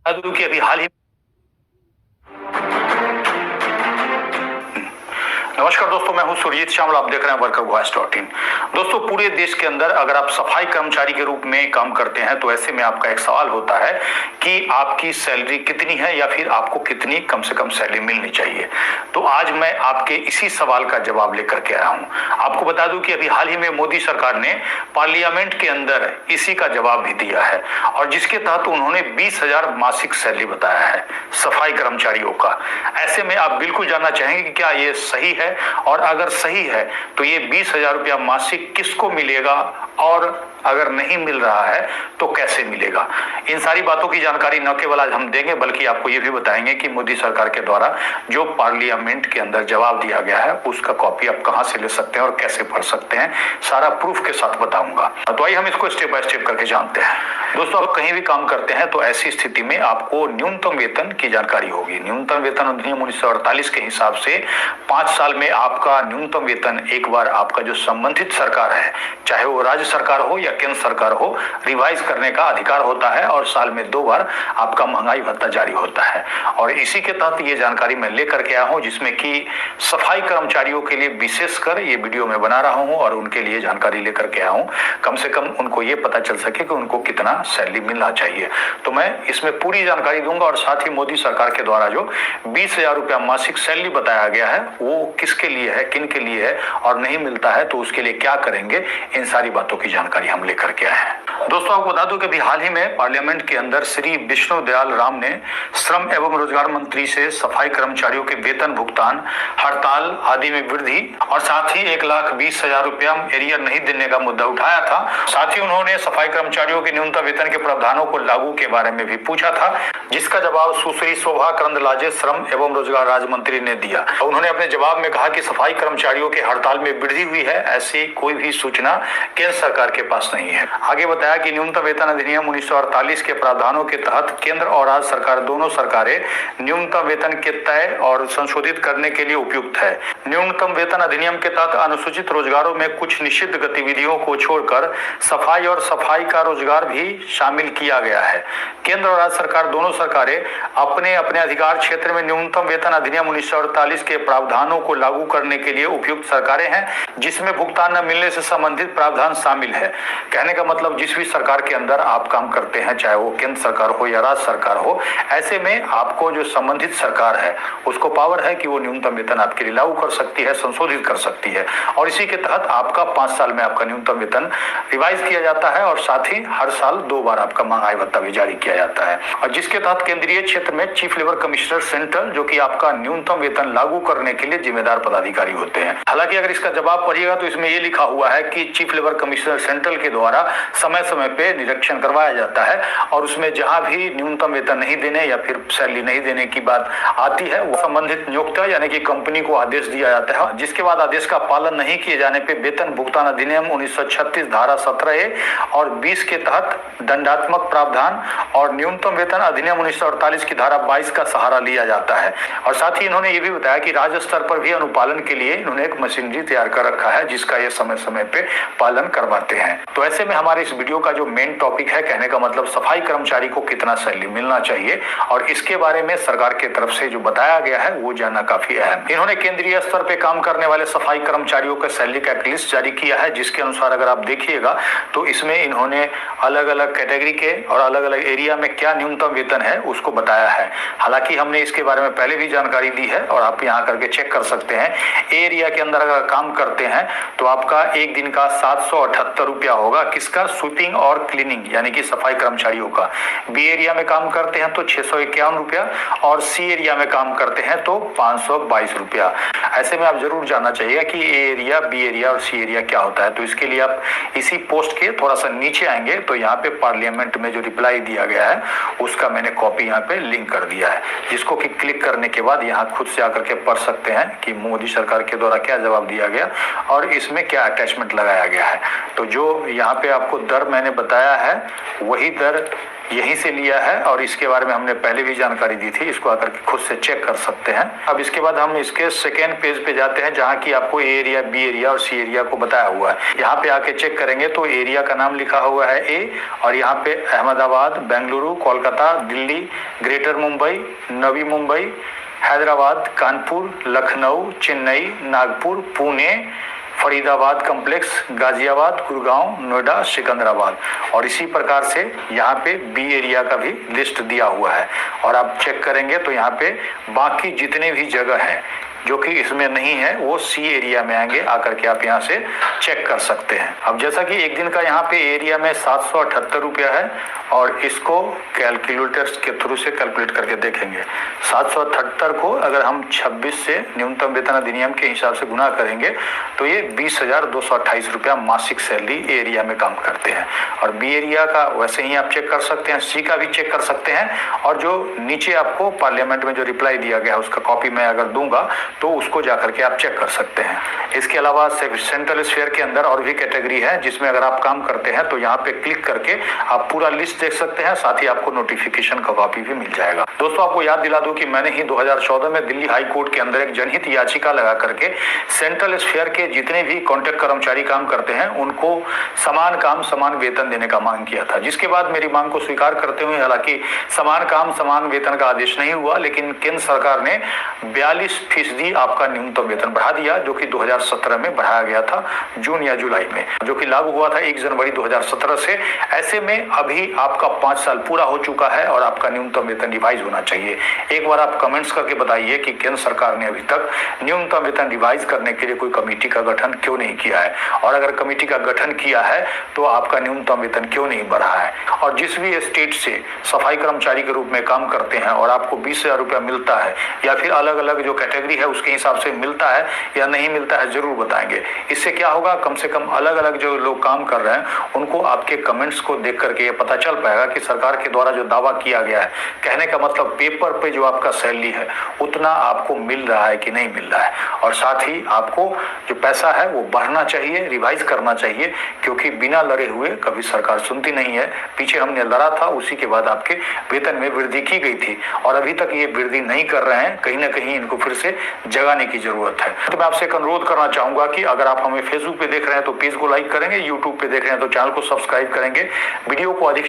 बता दूं कि अभी हाल ही नमस्कार दोस्तों, मैं हूं सुरजीत श्यामल। आप देख रहे हैं वर्कर वॉइस .in। दोस्तों, पूरे देश के अंदर अगर आप सफाई कर्मचारी के रूप में काम करते हैं तो ऐसे में आपका एक सवाल होता है कि आपकी सैलरी कितनी है या फिर आपको कितनी कम से कम सैलरी मिलनी चाहिए। तो आज मैं आपके इसी सवाल का जवाब लेकर के आया हूं। आपको बता दूं कि अभी हाल ही में मोदी सरकार ने पार्लियामेंट के अंदर इसी का जवाब भी दिया है और जिसके तहत उन्होंने 20,000 मासिक सैलरी बताया है सफाई कर्मचारियों का। ऐसे में आप बिल्कुल जानना चाहेंगे कि क्या ये सही है, और अगर सही है तो ये 20,000 रुपया मासिक किसको मिलेगा और अगर नहीं मिल रहा है तो कैसे मिलेगा। इन सारी बातों की जानकारी न केवल आज हम देंगे बल्कि आपको ये भी बताएंगे कि मोदी सरकार के द्वारा जो पार्लियामेंट के अंदर जवाब दिया गया है उसका कॉपी आप कहां से ले सकते हैं और कैसे पढ़ सकते हैं, सारा प्रूफ के साथ बताऊंगा। तो आइए हम इसको स्टेप बाय स्टेप करके जानते हैं। दोस्तों, आप कहीं भी काम करते हैं तो ऐसी स्थिति में आपको न्यूनतम वेतन की जानकारी होगी। न्यूनतम वेतन अधिनियम 1948 के हिसाब से 5 साल में आपका न्यूनतम वेतन एक बार आपका जो संबंधित सरकार है, चाहे वो राज्य सरकार हो या केंद्र सरकार हो, रिवाइज करने का अधिकार होता है और साल में 2 बार आपका महंगाई भत्ता जारी होता है। और इसी के तहत ये जानकारी मैं लेकर के आया हूं, जिसमें कि सफाई कर्मचारियों के लिए विशेषकर ये वीडियो मैं बना रहा हूं और उनके लिए जानकारी लेकर के आया हूं। कम से कम उनको ये पता चल सके कि उनको कितना सैलरी मिलना चाहिए। तो मैं इसमें पूरी जानकारी दूंगा और साथ ही मोदी सरकार के द्वारा जो 20,000 रुपया मासिक सैलरी बताया गया है वो किसके लिए है, किन के लिए है, और नहीं मिलता है तो उसके लिए क्या करेंगे, इन सारी बातों की जानकारी हम लेकर के आए हैं। दोस्तों, आपको बता दूं कि अभी हाल ही में पार्लियामेंट के अंदर श्री विष्णु दयाल राम ने श्रम एवं रोजगार मंत्री से सफाई कर्मचारियों के वेतन भुगतान, हड़ताल आदि में वृद्धि और साथ ही 1,20,000 रुपया एरियर नहीं देने का मुद्दा उठाया था। साथ ही उन्होंने सफाई कर्मचारियों के न्यूनतम वेतन के प्रावधानों को लागू के बारे में भी पूछा था, जिसका जवाब सुश्री शोभा करंदलाजे श्रम एवं रोजगार राज्य मंत्री ने दिया। उन्होंने अपने जवाब में कहा कि सफाई कर्मचारियों के हड़ताल में वृद्धि हुई है, ऐसी कोई भी सूचना केंद्र सरकार के पास नहीं है। आगे बताया कि न्यूनतम वेतन अधिनियम 1948 के प्रावधानों के तहत केंद्र और राज्य सरकार दोनों सरकारें न्यूनतम वेतन के तय और संशोधित करने के लिए उपयुक्त है। न्यूनतम वेतन अधिनियम के तहत अनुसूचित रोजगारों में कुछ निषिद्ध गतिविधियों को छोड़कर सफाई और सफाई का रोजगार भी शामिल किया गया है। केंद्र और राज्य सरकार दोनों सरकारें अपने अपने अधिकार क्षेत्र में न्यूनतम वेतन अधिनियम 1948 के प्रावधानों को लागू करने के लिए उपयुक्त सरकारें हैं, जिसमें भुगतान न मिलने से संबंधित प्रावधान शामिल है। कहने का मतलब जिस भी सरकार के अंदर आप काम करते हैं, चाहे वो केंद्र सरकार हो या राज्य सरकार हो, ऐसे में आपको जो संबंधित सरकार है उसको पावर है कि वो न्यूनतम वेतन आपके लिए लागू कर सकती है, संशोधित कर सकती है। और इसी के तहत आपका 5 साल में आपका न्यूनतम वेतन रिवाइज किया जाता है और साथ ही हर साल 2 बार आपका महंगाई भत्ता भी जारी किया जाता है। और जिसके तहत केंद्रीय क्षेत्र में चीफ लेबर कमिश्नर सेंट्रल, जो कि आपका न्यूनतम वेतन लागू करने के लिए जिम्मेदार पदाधिकारी होते हैं। हालांकि अगर इसका जवाब पढ़िएगा तो इसमें यह लिखा हुआ है कि चीफ लेबर कमिश्नर सेंट्रल के द्वारा समय समय पे निरीक्षण करवाया जाता है और उसमें जहां भी न्यूनतम वेतन नहीं देने या फिर सैलरी नहीं देने की बात आती है, वो संबंधित नियोक्ता यानी कि कंपनी को आदेश दिया जाता है, जिसके बाद आदेश का पालन नहीं किए जाने पे वेतन भुगतान अधिनियम 1936 धारा 17A और 20 के तहत दंडात्मक प्रावधान और न्यूनतम वेतन अधिनियम 1948 की धारा 22 का सहारा लिया जाता है। और साथ ही इन्होंने ये भी बताया कि राज्य स्तर पर भी अनुपालन के लिए इन्होंने एक मशीनरी तैयार कर रखा है, जिसका ये समय समय पे पालन करवाते हैं। तो ऐसे में हमारे इस वीडियो का जो मेन टॉपिक है, कहने का मतलब सफाई कर्मचारी को कितना सैलरी मिलना चाहिए और इसके बारे में सरकार की तरफ से जो बताया गया है वो जानना काफी अहम। इन्होंने केंद्रीय स्तर पे काम करने वाले सफाई कर्मचारियों के सैलरी का एक लिस्ट जारी किया है, जिसके अनुसार अगर आप देखिएगा तो इसमें इन्होंने अलग अलग कैटेगरी के और अलग अलग एरिया में क्या न्यूनतम वेतन है उसको बताया है। हालांकि हमने इसके बारे में पहले भी जानकारी दी है और आप यहाँ करके चेक कर सकते हैं। एरिया के अंदर अगर काम करते हैं तो आपका एक दिन का 778 रुपया होगा, किसका, स्वीपिंग और क्लीनिंग यानी कि सफाई कर्मचारियों का। बी एरिया में काम करते हैं तो 651 रुपया और सी एरिया में काम करते हैं तो 522 रुपया। ऐसे में आप जरूर जानना चाहिए कि ए एरिया, बी एरिया और सी एरिया क्या होता है। तो इसके लिए आप इसी पोस्ट के थोड़ा सा नीचे आएंगे तो यहाँ पे पार्लियामेंट में जो रिप्लाई दिया गया है उसका मैंने कॉपी यहाँ पे लिंक कर दिया है, जिसको कि क्लिक करने के बाद यहाँ खुद से आकर के पढ़ सकते हैं कि मोदी सरकार के द्वारा क्या जवाब दिया गया और इसमें क्या अटैचमेंट लगाया गया है। तो जो यहाँ पे आपको दर दर मैंने बताया है वही दर यहीं से लिया है और इसके बारे में हमने पहले भी जानकारी दी थी। इसको आकर के खुद से चेक कर सकते हैं। अब इसके बाद हम इसके सेकेंड पेज पे जाते हैं जहां की आपको ए एरिया, बी एरिया और सी एरिया को बताया हुआ है। यहाँ पे आके चेक करेंगे तो एरिया का नाम लिखा हुआ है ए और यहाँ पे अहमदाबाद, बेंगलुरु, कोलकाता, दिल्ली, ग्रेटर मुंबई, नवी मुंबई, हैदराबाद, कानपुर, लखनऊ, चेन्नई, नागपुर, पुणे, फरीदाबाद कॉम्प्लेक्स, गाजियाबाद, गुड़गांव, नोएडा, सिकंदराबाद और इसी प्रकार से यहाँ पे बी एरिया का भी लिस्ट दिया हुआ है। और आप चेक करेंगे तो यहाँ पे बाकी जितने भी जगह हैं जो कि इसमें नहीं है वो सी एरिया में आएंगे। आकर के आप यहाँ से चेक कर सकते हैं। अब जैसा कि एक दिन का यहाँ पे एरिया में 778 रुपया है और इसको कैलकुलेटर्स के थ्रू से कैलकुलेट करके देखेंगे। 778 को अगर हम 26 से न्यूनतम वेतन अधिनियम के हिसाब से गुना करेंगे तो ये 20,228 रुपया मासिक सैलरी एरिया में काम करते हैं। और बी एरिया का वैसे ही आप चेक कर सकते हैं, सी का भी चेक कर सकते हैं और जो नीचे आपको पार्लियामेंट में जो रिप्लाई दिया गया है उसका कॉपी मैं अगर दूंगा तो उसको जाकर के आप चेक कर सकते हैं। इसके अलावा सेंट्रल स्फीयर के अंदर और भी कैटेगरी है जिसमें अगर आप काम करते हैं तो यहाँ पे क्लिक करके आप पूरा लिस्ट देख सकते हैं। साथ ही आपको नोटिफिकेशन का कॉपी भी मिल जाएगा। दोस्तों आपको याद दिला दूं कि मैंने ही 2014 में दिल्ली हाई कोर्ट के अंदर एक जनहित याचिका लगा करके सेंट्रल स्फीयर के जितने भी कॉन्ट्रैक्ट कर्मचारी काम करते हैं उनको समान काम समान वेतन देने का मांग किया था। जिसके बाद मेरी मांग को स्वीकार करते हुए हालांकि समान काम समान वेतन का आदेश नहीं हुआ, लेकिन केंद्र सरकार ने 42% आपका न्यूनतम वेतन बढ़ा दिया जो कि 2017 में बढ़ाया गया था जून या जुलाई में, जो कि लागू हुआ था 1 जनवरी 2017 से। ऐसे में अभी आपका 5 साल पूरा हो चुका है और आपका न्यूनतम वेतन रिवाइज होना चाहिए। एक बार आप कमेंट्स करके बताइए कि केंद्र सरकार ने अभी तक न्यूनतम वेतन रिवाइज करने के लिए कोई कमेटी का गठन क्यों नहीं किया है, और अगर कमेटी का गठन किया है तो आपका न्यूनतम वेतन क्यों नहीं बढ़ा है। और जिस भी स्टेट से सफाई कर्मचारी के रूप में काम करते हैं और आपको 20,000 रुपया मिलता है या फिर अलग अलग जो कैटेगरी है उसके हिसाब से मिलता है या नहीं मिलता है जरूर बताएंगे। इससे क्या होगा, कम से कम अलग अलग जो लोग काम कर रहे हैं उनको आपके कमेंट्स को देख करके ये पता चल पाएगा कि सरकार के द्वारा जो दावा किया गया है, कहने का मतलब पेपर पे जो आपका सैलरी है उतना आपको मिल रहा है कि नहीं मिल रहा है। और साथ ही आपको जो पैसा है वो बढ़ना चाहिए, रिवाइज करना चाहिए, क्योंकि बिना लड़े हुए कभी सरकार सुनती नहीं है। पीछे हमने लड़ा था, उसी के बाद आपके वेतन में वृद्धि की गई थी और अभी तक ये वृद्धि नहीं कर रहे हैं। कहीं ना कहीं इनको फिर से जगाने की जरूरत है। तो मैं आपसे एक अनुरोध करना चाहूंगा कि अगर आप हमें फेसबुक पे देख रहे हैं तो पेज को लाइक करेंगे, यूट्यूब पे देख रहे हैं तो चैनल को सब्सक्राइब करेंगे, वीडियो को अधिक